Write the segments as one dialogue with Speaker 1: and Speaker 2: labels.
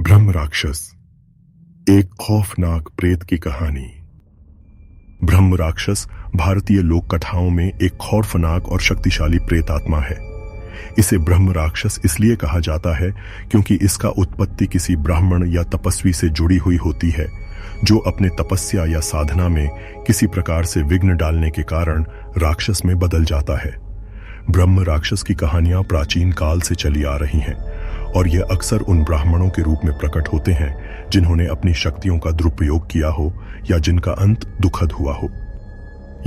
Speaker 1: ब्रह्म राक्षस, एक खौफनाक प्रेत की कहानी। ब्रह्म राक्षस भारतीय लोक कथाओं में एक खौफनाक और शक्तिशाली प्रेत आत्मा है। इसे ब्रह्म राक्षस इसलिए कहा जाता है क्योंकि इसका उत्पत्ति किसी ब्राह्मण या तपस्वी से जुड़ी हुई होती है, जो अपने तपस्या या साधना में किसी प्रकार से विघ्न डालने के कारण राक्षस में बदल जाता है। ब्रह्म राक्षस की कहानियां प्राचीन काल से चली आ रही हैं और यह अक्सर उन ब्राह्मणों के रूप में प्रकट होते हैं जिन्होंने अपनी शक्तियों का दुरुपयोग किया हो या जिनका अंत दुखद हुआ हो।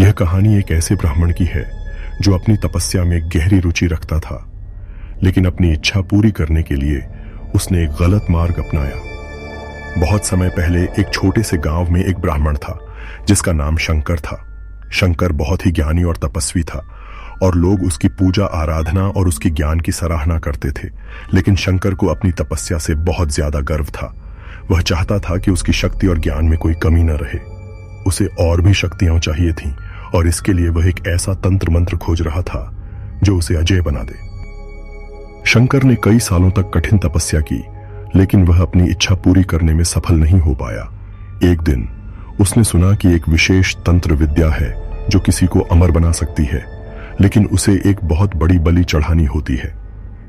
Speaker 1: यह कहानी एक ऐसे ब्राह्मण की है जो अपनी तपस्या में गहरी रुचि रखता था, लेकिन अपनी इच्छा पूरी करने के लिए उसने एक गलत मार्ग अपनाया। बहुत समय पहले एक छोटे से गांव में एक ब्राह्मण था जिसका नाम शंकर था। शंकर बहुत ही ज्ञानी और तपस्वी था और लोग उसकी पूजा आराधना और उसकी ज्ञान की सराहना करते थे, लेकिन शंकर को अपनी तपस्या से बहुत ज्यादा गर्व था। वह चाहता था कि उसकी शक्ति और ज्ञान में कोई कमी न रहे। उसे और भी शक्तियां चाहिए थीं और इसके लिए वह एक ऐसा तंत्र मंत्र खोज रहा था जो उसे अजेय बना दे। शंकर ने कई सालों तक कठिन तपस्या की, लेकिन वह अपनी इच्छा पूरी करने में सफल नहीं हो पाया। एक दिन उसने सुना कि एक विशेष तंत्र विद्या है जो किसी को अमर बना सकती है, लेकिन उसे एक बहुत बड़ी बलि चढ़ानी होती है।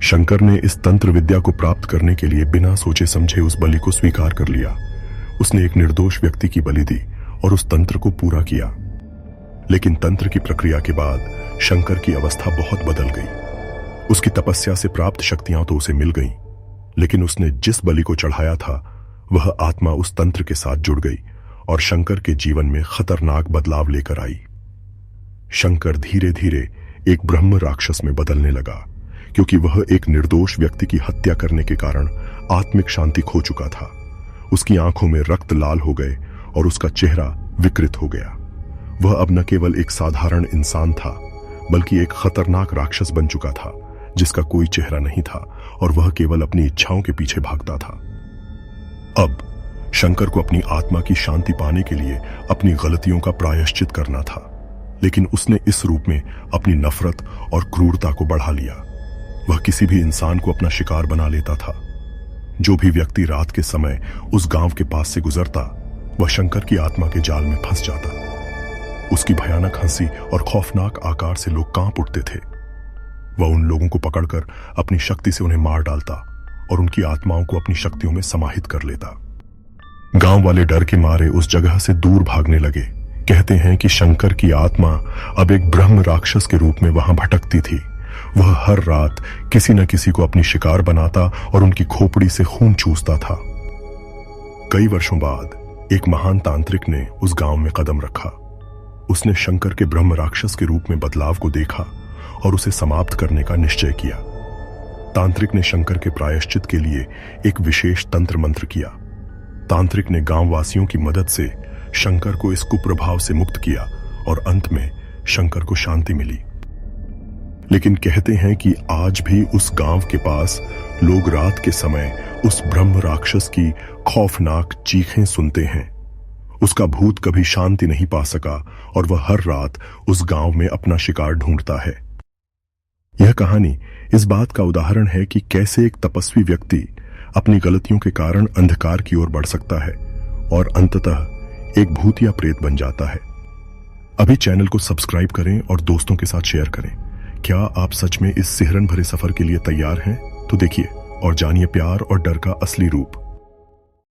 Speaker 1: शंकर ने इस तंत्र विद्या को प्राप्त करने के लिए बिना सोचे समझे उस बलि को स्वीकार कर लिया। उसने एक निर्दोष व्यक्ति की बलि दी और उस तंत्र को पूरा किया। लेकिन तंत्र की प्रक्रिया के बाद शंकर की अवस्था बहुत बदल गई। उसकी तपस्या से प्राप्त शक्तियां तो उसे मिल गईं, लेकिन उसने जिस बलि को चढ़ाया था वह आत्मा उस तंत्र के साथ जुड़ गई और शंकर के जीवन में खतरनाक बदलाव लेकर आई। शंकर धीरे धीरे एक ब्रह्म राक्षस में बदलने लगा, क्योंकि वह एक निर्दोष व्यक्ति की हत्या करने के कारण आत्मिक शांति खो चुका था। उसकी आंखों में रक्त लाल हो गए और उसका चेहरा विकृत हो गया। वह अब न केवल एक साधारण इंसान था, बल्कि एक खतरनाक राक्षस बन चुका था जिसका कोई चेहरा नहीं था और वह केवल अपनी इच्छाओं के पीछे भागता था। अब शंकर को अपनी आत्मा की शांति पाने के लिए अपनी गलतियों का प्रायश्चित करना था, लेकिन उसने इस रूप में अपनी नफरत और क्रूरता को बढ़ा लिया। वह किसी भी इंसान को अपना शिकार बना लेता था। जो भी व्यक्ति रात के समय उस गांव के पास से गुजरता, वह शंकर की आत्मा के जाल में फंस जाता। उसकी भयानक हंसी और खौफनाक आकार से लोग कांप उठते थे। वह उन लोगों को पकड़कर अपनी शक्ति से उन्हें मार डालता और उनकी आत्माओं को अपनी शक्तियों में समाहित कर लेता। गांव वाले डर के मारे उस जगह से दूर भागने लगे। कहते हैं कि शंकर की आत्मा अब एक ब्रह्म राक्षस के रूप में वहां भटकती थी। वह हर रात किसी न किसी को अपनी शिकार बनाता और उनकी खोपड़ी से खून चूसता था। कई वर्षों बाद एक महान तांत्रिक ने उस गांव में कदम रखा। उसने शंकर के ब्रह्म राक्षस के रूप में बदलाव को देखा और उसे समाप्त करने का निश्चय किया। तांत्रिक ने शंकर के प्रायश्चित के लिए एक विशेष तंत्र मंत्र किया। तांत्रिक ने गांव वासियों की मदद से शंकर को इस कुप्रभाव से मुक्त किया और अंत में शंकर को शांति मिली। लेकिन कहते हैं कि आज भी उस गांव के पास लोग रात के समय उस ब्रह्म राक्षस की खौफनाक चीखें सुनते हैं। उसका भूत कभी शांति नहीं पा सका और वह हर रात उस गांव में अपना शिकार ढूंढता है। यह कहानी इस बात का उदाहरण है कि कैसे एक तपस्वी व्यक्ति अपनी गलतियों के कारण अंधकार की ओर बढ़ सकता है और अंततः एक भूत या प्रेत बन जाता है। अभी चैनल को सब्सक्राइब करें और दोस्तों के साथ शेयर करें। क्या आप सच में इस सिहरन भरे सफर के लिए तैयार हैं? तो देखिए और जानिए प्यार और डर का असली रूप।